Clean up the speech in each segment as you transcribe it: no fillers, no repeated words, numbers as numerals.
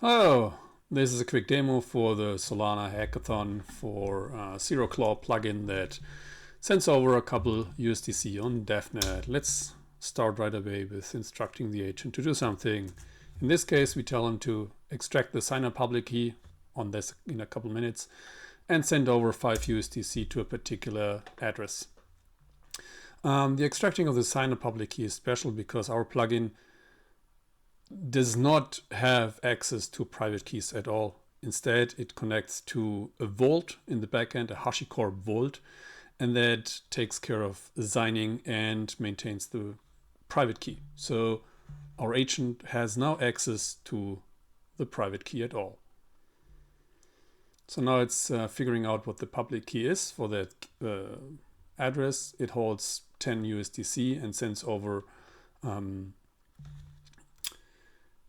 Hello, this is a quick demo for the Solana hackathon for Zeroclaw plugin that sends over a couple USDC on DevNet. Let's start right away with instructing the agent to do something. In this case, we tell him to extract the signer public key on this in a couple minutes and send over 5 USDC to a particular address. The extracting of the signer public key is special because our plugin does not have access to private keys at all. Instead, it connects to a vault in the backend, a HashiCorp vault, and that takes care of signing and maintains the private key. So our agent has no access to the private key at all. So now it's figuring out what the public key is for that address. It holds 10 USDC and sends over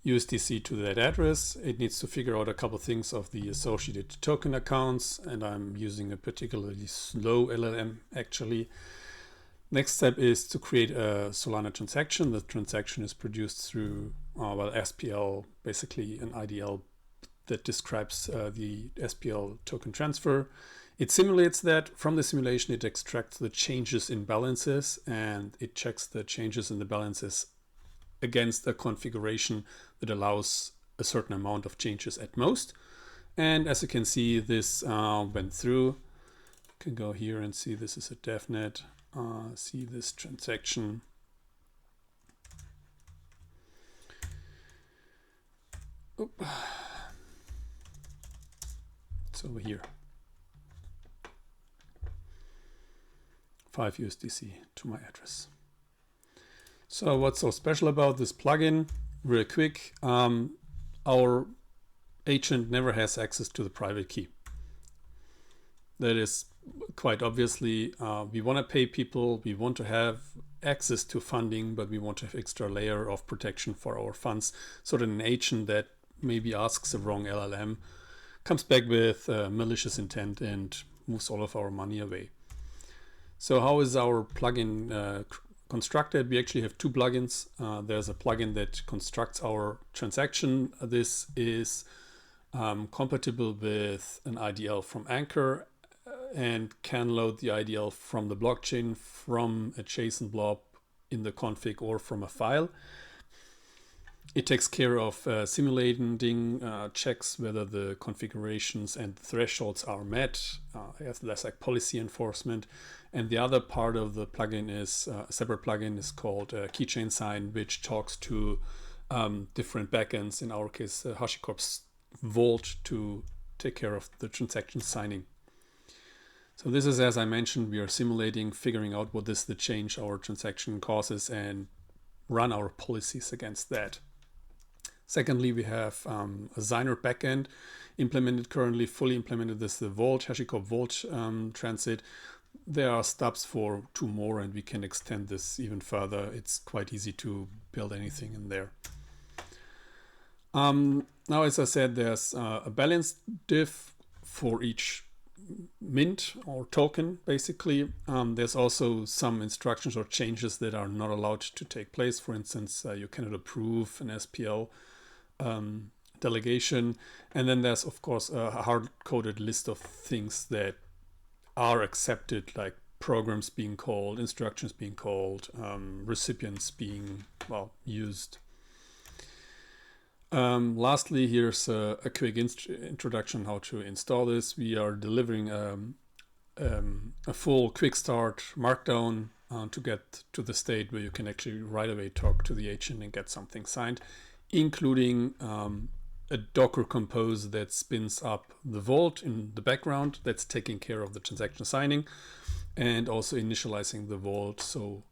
USDC to that address. It needs to figure out a couple things of the associated token accounts, and I'm using a particularly slow LLM actually. Next step is to create a Solana transaction. The transaction is produced through SPL, basically an IDL that describes the SPL token transfer. It simulates that. From the simulation, it extracts the changes in balances and it checks the changes in the balances against a configuration that allows a certain amount of changes at most. And as you can see, this went through. You can go here and see this is a DevNet. See this transaction. Oop. It's over here. 5 USDC to my address. So what's so special about this plugin? Real quick, our agent never has access to the private key. That is quite obviously, we want to pay people, we want to have access to funding, but we want to have extra layer of protection for our funds so that an agent that maybe asks the wrong LLM comes back with malicious intent and moves all of our money away. So how is our plugin constructed? We actually have two plugins. There's a plugin that constructs our transaction. This is compatible with an IDL from Anchor and can load the IDL from the blockchain, from a JSON blob in the config, or from a file. It takes care of simulating, checks whether the configurations and thresholds are met. That's like policy enforcement. And the other part of the plugin is a separate plugin is called Keychain Sign, which talks to different backends. In our case, HashiCorp's Vault, to take care of the transaction signing. So this is, as I mentioned, we are simulating, figuring out what is the change our transaction causes and run our policies against that. Secondly, we have a signer backend implemented currently, fully implemented. This is the Vault, HashiCorp Vault transit. There are stubs for 2 more, and we can extend this even further. It's quite easy to build anything in there. Now, as I said, there's a balance diff for each mint or token, basically. There's also some instructions or changes that are not allowed to take place. For instance, you cannot approve an SPL delegation. And then there's, of course, a hard-coded list of things that are accepted, like programs being called, instructions being called, recipients being, used. Lastly, here's a quick introduction how to install this. We are delivering a full quick start markdown to get to the state where you can actually right away talk to the agent and get something signed, including a Docker compose that spins up the vault in the background that's taking care of the transaction signing and also initializing the vault. So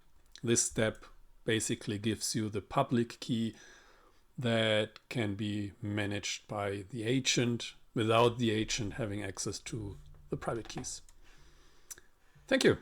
this step basically gives you the public key that can be managed by the agent without the agent having access to the private keys. Thank you.